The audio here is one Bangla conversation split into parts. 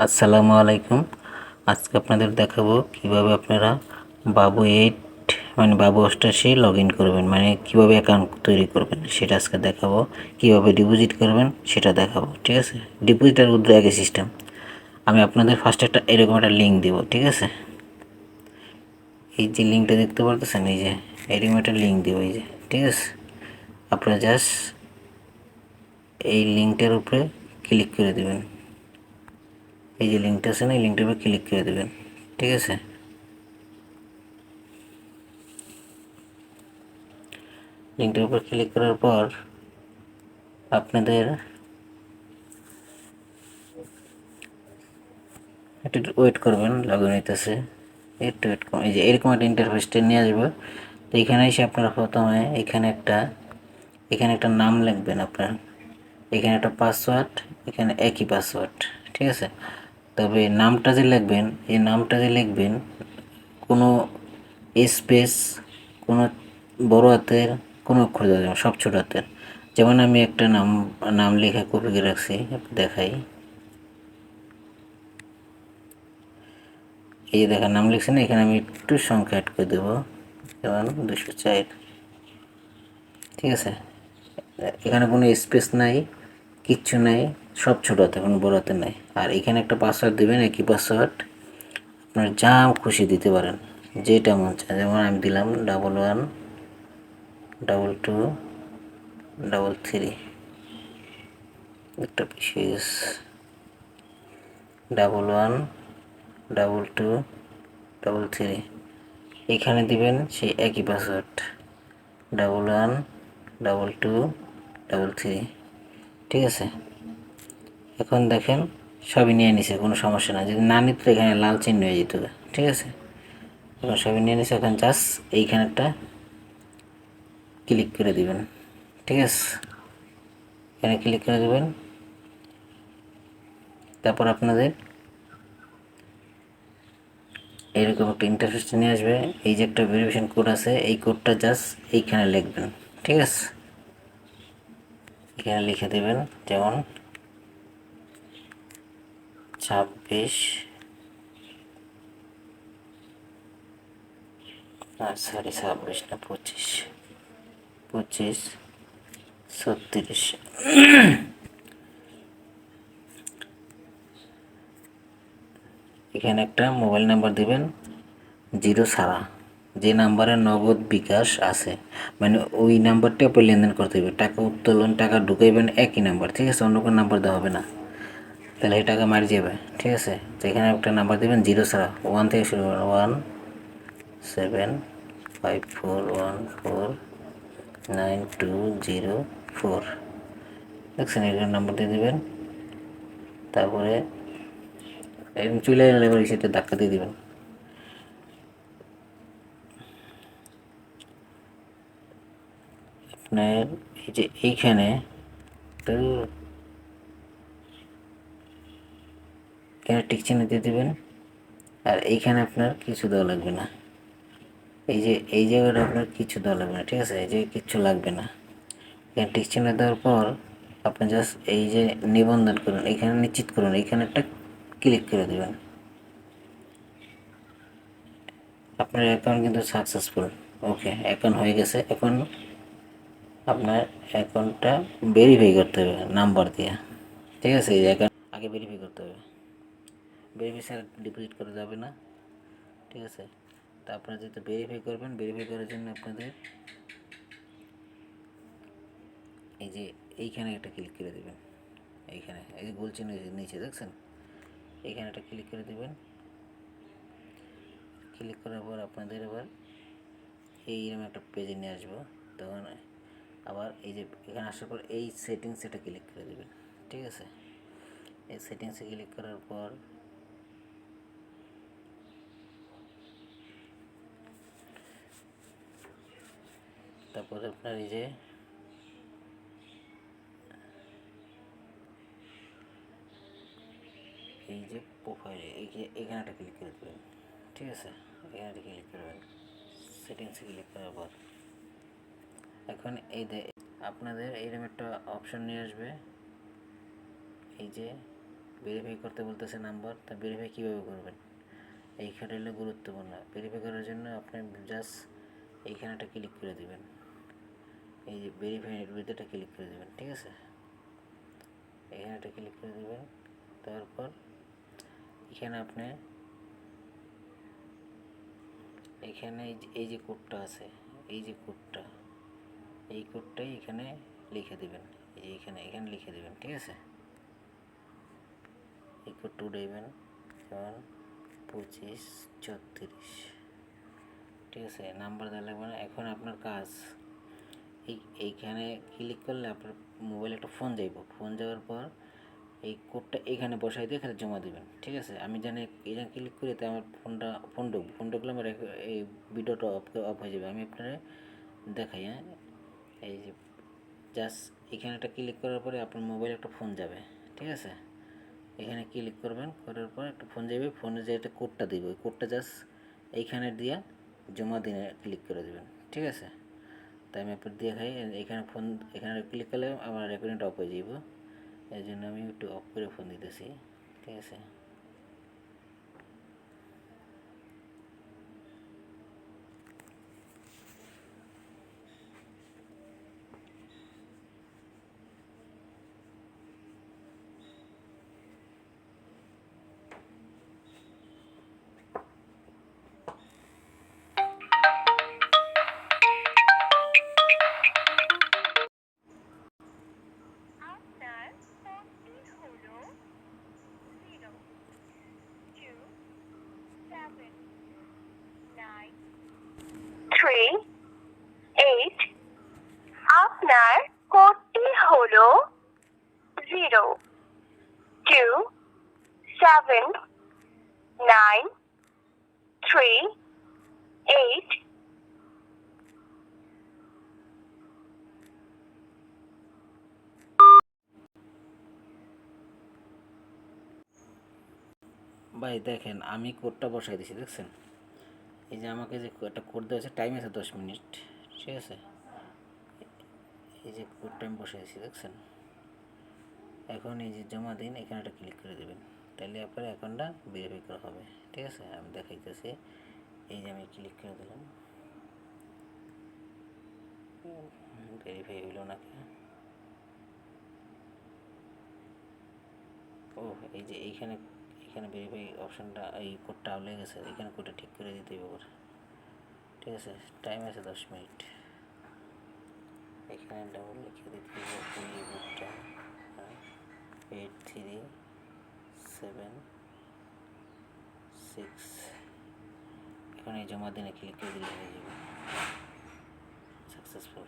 আসসালামু আলাইকুম। আজকে আপনাদের দেখাবো কিভাবে আপনারা বাবু 8 মানে বাবু 88 লগ ইন করবেন, মানে কিভাবে অ্যাকাউন্ট তৈরি করবেন সেটা আজকে দেখাবো। কিভাবে ডিপোজিট করবেন সেটা দেখাবো, ঠিক আছে। ডিপোজিট আর উইথড্র একই সিস্টেম। আমি আপনাদের ফার্স্টে একটা এরকম একটা লিঙ্ক দিব, ঠিক আছে। এই যে লিঙ্কটা দেখতে পারতেছেন, এই যে এরকম একটা লিঙ্ক দিব, এই যে, ঠিক আছে। আপনারা জাস্ট এই লিঙ্কটার উপরে ক্লিক করে দেবেন। এই যে লিঙ্কটা আছে না, এই লিঙ্কটার উপরে ক্লিক করে দেবেন, ঠিক আছে। লিঙ্কটার উপর ক্লিক করার পর আপনাদের একটু ওয়েট করবেন, লগ ইন হইতেছে, একটু ওয়েট করুন। এই যে এরকম একটা ইন্টারফেসটা নিয়ে আসবে। তো এখানে এসে আপনারা প্রথমে এখানে একটা নাম লিখবেন আপনার, এখানে একটা পাসওয়ার্ড, এখানে একই পাসওয়ার্ড, ঠিক আছে। তবে নামটা যে লিখবেন, এই নামটা যে লিখবেন কোনো স্পেস, কোনো বড় হাতের, কোনো অক্ষর দেওয়া যাবে, সব ছোট হাতের। যেমন আমি একটা নাম লিখে কপি করে রাখছি, দেখাই। এই যে দেখার নাম লিখছি না, এখানে আমি একটু সংখ্যা অ্যাড করে দেবো, যেমন 204, ঠিক আছে। এখানে কোনো স্পেস নাই, কিচ্ছু নাই, সব ছোটো হাতে, কোনো বড় হাতে নাই। আর এখানে একটা পাসওয়ার্ড দেবেন, একই পাসওয়ার্ড। আপনার যা খুশি দিতে পারেন, যেটা মন চায়। যেমন আমি দিলাম 11 22 33, একটা বিশেষ 11 22 33। এখানে দিবেন সেই একই পাসওয়ার্ড 11 22 33, ঠিক আছে। এখন দেখেন সবই নিয়ে নিছে, কোনো সমস্যা না। যদি না নিত এখানে লাল চিহ্ন হয়ে যেত, ঠিক আছে। এখন সবই নিয়ে নিছে, এখন জাস্ট এইখানে একটা ক্লিক করে দিবেন, ঠিক আছে। এখানে ক্লিক করে দেবেন। তারপর আপনাদের এইরকম একটা ইন্টারফেস নিয়ে আসবে। এই যে একটা ভেরিফিকেশন কোড আছে, এই কোডটা জাস্ট এইখানে লিখবেন, ঠিক আছে। এখানে লিখে দেবেন, যেমন 26, সরি 26 না 25 36। এখানে একটা মোবাইল নাম্বার দিবেন, 0 ছাড়া, যে নাম্বারে নগদ বিকাশ আছে, মানে ওই নাম্বারটা আপনি লেনদেন করতে হবে। টাকা উত্তোলন, টাকা ঢুকাইবেন একই নাম্বার, ঠিক আছে। অন্য কোনো নাম্বার দেওয়া হবে না, তাহলে এই টাকা মারি যাবে, ঠিক আছে। তো এখানে একটা নাম্বার দেবেন 0 ছাড়া, 1 থেকে শুরু করবেন, 1754149204, দেখছেন। এখানে নাম্বার দিয়ে দেবেন। তারপরে এরকম চলে এলে এবার সেটা ধাক্কা দিয়ে দেবেন। আপনার এই যে এইখানে তো এখানে টিক চিহ্ন দিয়ে দেবেন। আর এইখানে আপনার কিছু দেওয়া লাগবে না, এই যে এই জায়গাটা আপনার কিছু দেওয়া লাগবে না, ঠিক আছে। এই যে কিচ্ছু লাগবে না। এখানে টিক চিহ্ন দেওয়ার পর আপনি জাস্ট এই যে নিবন্ধন করুন, এখানে নিশ্চিত করুন, এখানে একটা ক্লিক করে দেবেন। আপনার অ্যাকাউন্ট কিন্তু সাকসেসফুল, ওকে, অ্যাকাউন্ট হয়ে গেছে। এখন আপনার অ্যাকাউন্টটা ভেরিফাই করতে হবে নাম্বার দিয়ে, ঠিক আছে। এই অ্যাকাউন্ট আগে ভেরিফাই করতে হবে, ভেরিফাই ছাড়া ডিপোজিট করা যাবে না, ঠিক আছে। তা আপনারা যেহেতু ভেরিফাই করবেন, ভেরিফাই করার জন্য আপনাদের এই যে এইখানে একটা ক্লিক করে দেবেন। এইখানে এই যে গোল চিহ্ন নিচে দেখছেন, এইখানে একটা ক্লিক করে দেবেন। ক্লিক করার পর আপনাদের এবার এইরকম একটা পেজে নিয়ে আসবো। তখন আবার এই যে এখানে আসার পর এই সেটিংস এটা ক্লিক করে দেবেন, ঠিক আছে। এই সেটিংসে ক্লিক করার পর তারপরে আপনার এই যে প্রোফাইলে এখানে একটা ক্লিক করে দেবেন, ঠিক আছে। এখানে একটা ক্লিক করবেন, সেটিংসে ক্লিক করার পর এখন আপনাদের এইরকম একটা অপশন নিয়ে আসবে, এই যে ভেরিফাই করতে বলতেছে নাম্বার, তা ভেরিফাই কীভাবে করবেন এইখানে হলো গুরুত্বপূর্ণ। ভেরিফাই করার জন্য আপনি জাস্ট এইখানে একটা ক্লিক করে দেবেন, এই যে ভেরিফাইয়ের ভিতরটা ক্লিক করে দেবেন, ঠিক আছে। এখানে একটা ক্লিক করে দেবেন, তারপর এখানে আপনি এখানে এই যে কোডটা আছে, এই যে কোডটা, এই কোডটাই এখানে লিখে দেবেন, এই যে এখানে লিখে দেবেন, ঠিক আছে। এই কোডটা উঠাইবেন, যেমন 2534, ঠিক আছে। নাম্বার দেওয়া লাগবে না। এখন আপনার কাজ এইখানে ক্লিক করলে আপনার মোবাইলে একটা ফোন যাইব, ফোন যাওয়ার পর এই কোডটা এখানে বসাই দিয়ে এখানে জমা দেবেন, ঠিক আছে। আমি জানি এখানে ক্লিক করে তো আমার ফোন ঢুকলে আমার এই ভিডিওটা অফ হয়ে যাবে। আমি আপনারা দেখাই, হ্যাঁ। এই যে জাস্ট এখানে একটা ক্লিক করার পরে আপনার মোবাইলে একটা ফোন যাবে, ঠিক আছে। এখানে ক্লিক করবেন, করার পর একটা ফোন যাবে, ফোনে যে একটা কোডটা দেবে, ওই কোডটা জাস্ট এইখানে দিয়ে জমা দিয়ে ক্লিক করে দেবেন, ঠিক আছে। তাই আমি আপনার দেখাই, এখানে ক্লিক করলে আমার রেকর্ডিংটা অফ হয়ে যাব, এই জন্য আমি একটু অফ করে ফোন দিতেছি, ঠিক আছে। আপনার কোডটি হলো 0279338। ভাই দেখেন, আমি কোডটা বসাই দিয়েছি, দেখছেন। এই যে আমাকে যে একটা কোড দেওয়া আছে, টাইম আছে 10 মিনিট, ঠিক আছে। এই যে কোডটা আমি বসাই দিয়েছি, দেখছেন। এখন এই যে জমা দিন, এখানে একটা ক্লিক করে দেবেন, তাহলে আপনার অ্যাকাউন্টটা ভেরিফাই করা হবে, ঠিক আছে। আমি দেখাইতেছি, এই যে আমি ক্লিক করে দিলাম, ভেরিফাই হইল নাকি। ও এই যে এইখানে ভেরিফাই অপশানটা, এই কোডটা আউলে গেছে, এখানে কোডটা ঠিক করে দিতে হবে, ঠিক আছে। টাইম আছে 10 মিনিট, এখানে ডাবল লিখে দিতে হবে এই কোডটা, 8376। এখন এই জমা দিনে ক্লিক করে দিলে হয়ে যাবে সাকসেসফুল।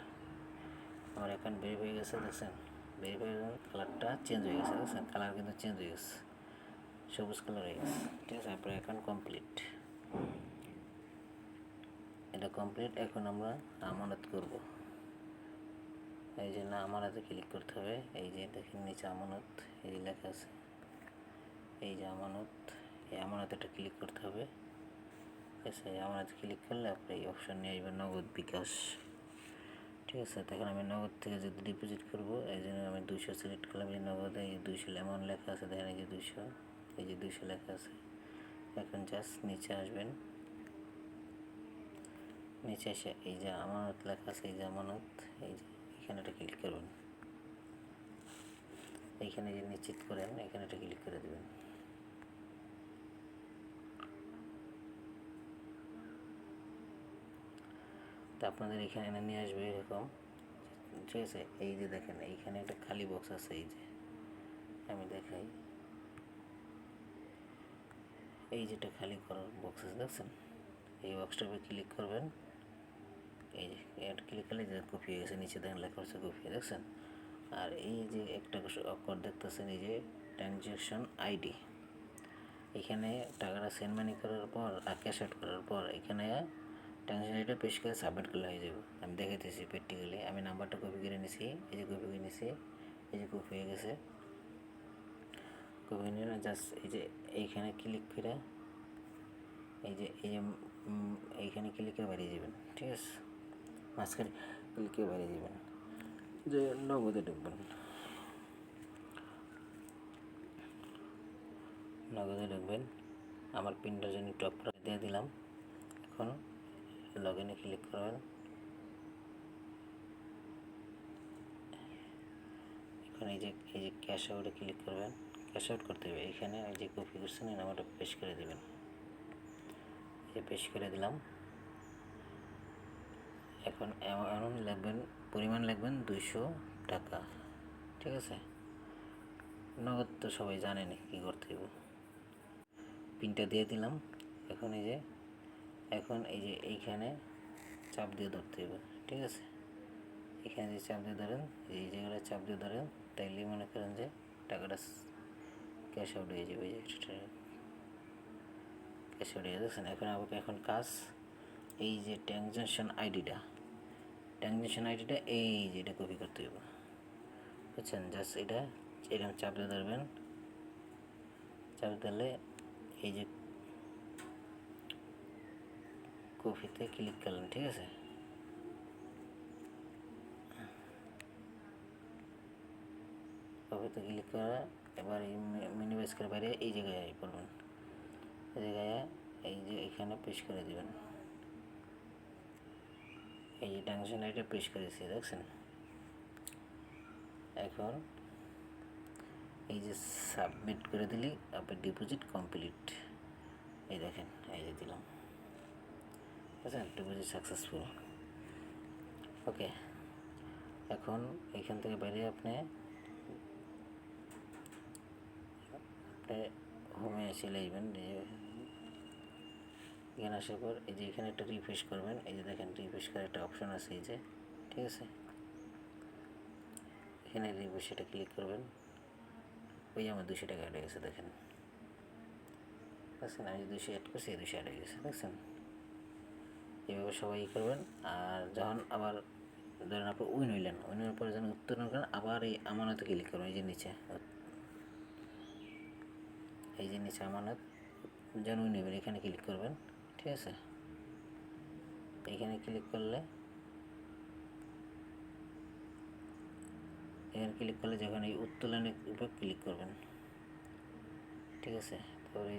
আমার এখন ভেরিফাই হয়ে গেছে, দেখছেন। ভেরিফাই কালারটা চেঞ্জ হয়ে গেছে, দেখছেন। কালার কিন্তু চেঞ্জ হয়ে গেছে, সবুজ কালার হয়ে গেছে, ঠিক আছে। আপনার অ্যাকাউন্ট কমপ্লিট, এটা কমপ্লিট। এখন আমরা আমানত করব, এই জন্য আমানতে ক্লিক করতে হবে। এই যে দেখেন নিচে আমানত, এই লেখা আছে, এই যে আমানত, এই আমানতটা ক্লিক করতে হবে, ঠিক আছে। এই আমানতে ক্লিক করলে আপনি এই অপশান নিয়ে আসবেন নগদ বিকাশ, ঠিক আছে। তখন আমি নগদ থেকে যদি ডিপোজিট করবো, এই জন্য আমি 200 সিলেক্ট করলাম। এই নগদে এই 200 অ্যামাউন্ট লেখা আছে, দেখেন এই যে 200, এই যে 200 লেখা আছে। এখন জাস্ট নিচে আসবেন, নিচে এসে এই যে আমানত লেখা আছে, এই যে আমানত, এই যে এখানে একটা ক্লিক করবেন, এইখানে যে নিশ্চিত করেন, এখানে একটা ক্লিক করে দেবেন। তো আপনাদের এখানে নিয়ে আসবে এরকম, ঠিক আছে। এই যে দেখেন এইখানে একটা খালি বক্স আছে, এই যে আমি দেখাই, এই যেটা খালি করার বক্স আছে, দেখছেন। এই বক্সটার উপরে ক্লিক করবেন, এই যে এটা ক্লিক করলে যে কপি হয়ে গেছে, নিচে দেখেন লেখা হচ্ছে কপি, দেখছেন। আর এই যে একটা অক্ষর দেখতেছেন, এই যে ট্রানজ্যাকশন আইডি, এখানে টাকাটা সেন্ড মানি করার পর আর ক্যাশ আউট করার পর এখানে ট্রানজ্যাকশন আইডিটা পেশ করে সাবমিট করলে হয়ে যাবে। আমি দেখাইতেছি প্র্যাকটিক্যালি। আমি নাম্বারটা কপি করে নিছি, এই যে কপি করে নিছি, এই যে কপি হয়ে গেছে। কপি নিয়ে জাস্ট এই যে এইখানে ক্লিক করে, এই যে এইখানে ক্লিক করে বেরিয়ে যাবেন, ঠিক আছে। মাঝখানে ক্লিক করে বেরিয়ে যাবেন, যে নগদে ঢুকবেন। নগদে ঢুকবেন। আমার পিনটা জন্য টপ করে দিয়ে দিলাম। এখন লগ ইনে ক্লিক করবেন। এখন এই যে ক্যাশ আউটে ক্লিক করবেন। ক্যাশ আউট করতে হবে, এখানে এই যে কপি করছেন এই নাম্বারটা পেস্ট করে দেবেন। এই যে পেস্ট করে দিলাম। এখন অ্যামাউন্ট লিখবেন, পরিমাণ লিখবেন 200 টাকা। ঠিক আছে, নগদ তো সবাই জানেনি কী করতে হবে। পিনটা দিয়ে দিলাম। এখন এই যে এইখানে চাপ দিয়ে ধরতে হবে। ঠিক আছে, এখানে যে চাপ দিয়ে ধরেন, এই জায়গাটা চাপ দিয়ে ধরেন, তাইলে মনে করেন যে টাকাটা ক্যাশ আউট হয়ে যাবে। ক্যাশ আউট হয়ে যাচ্ছেন। এখন কাজ, এই যে ট্রানজ্যাকশন আইডিটা এই যে এটা কপি করতে হবে, বুঝছেন? জাস্ট এটা এরকম চাপ দিয়ে ধরবেন। চাপ দিলে এই যে কপিতে ক্লিক করলেন। ঠিক আছে, কপিতে ক্লিক করা, এবার এই মিনিমাইজ করে বাইরে এই জায়গায় পড়বেন। এই জায়গায় এই যে এখানে পেস্ট করে দেবেন। এই যে ট্রানজ্যাকশন আইডিটা পেস্ট করেছি, দেখছেন? এখন এই যে সাবমিট করে দিলে আপনার ডিপোজিট কমপ্লিট। এই দেখেন, এই যে দিলাম, বুঝছেন? Deposit successful. ওকে, এখন এইখান থেকে বাইরে আপনি হোমে এসে লাইবেন। এখানে আসার পর এই যে এখানে একটা রিফ্রেশ করবেন। এই যে দেখেন রিফ্রেশ করার একটা অপশন আছে, এই যে, ঠিক আছে, এখানে রিফ্রেশ এটা ক্লিক করবেন। ওই আমার 200 টাকা অ্যাড হয়ে গেছে, দেখেন, দেখছেন? আমি 200 অ্যাড করছি, 200 অ্যাড হয়ে গেছে, দেখছেন? এইভাবে সবাই করবেন। আর যখন আবার ধরেন আপনি উইন হওয়ার পরে যখন উত্তোলন করেন, আবার এই আমানতে ক্লিক করবেন। এই যে নিচে আমানত যেন উইন হবেন, এখানে ক্লিক করবেন। ঠিক আছে, এখানে ক্লিক করলে যখন এই উত্তোলনের উপর ক্লিক করবেন। ঠিক আছে, তারপরে